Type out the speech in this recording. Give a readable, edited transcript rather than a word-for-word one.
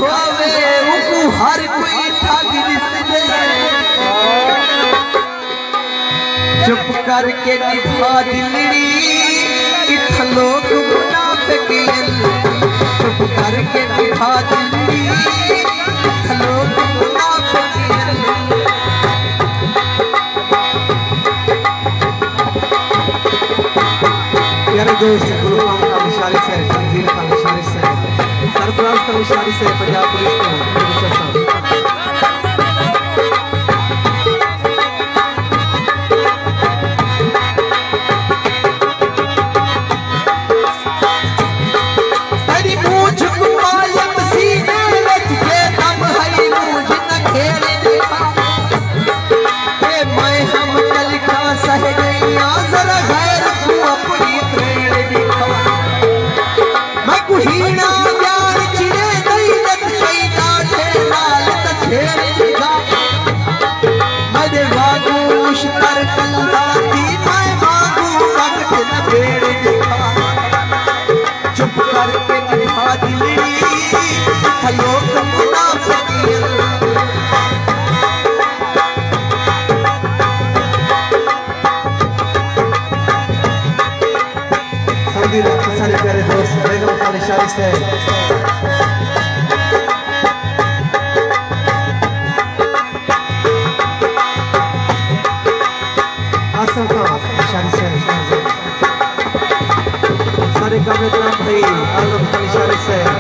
होवे उनको हर कोई ठग दिसदे चुप करके निभा दिलड़ी इत लोग मुनाफिक चुप करके निभा दिलड़ी इत लोग मुनाफिक प्यारे दोस्त गुरु का इशारे से तंजील का इशारे से सरफराज का इशारे से पंजाब पुलिस को चुप करके निभा दिलड़ी लोग मुनाफिक सऊदी अरब के सारे प्यारे दोस्त बेगम खान इशारे से आसम खान इशारे से सारे कामेराम भाई आजम खान इशारे से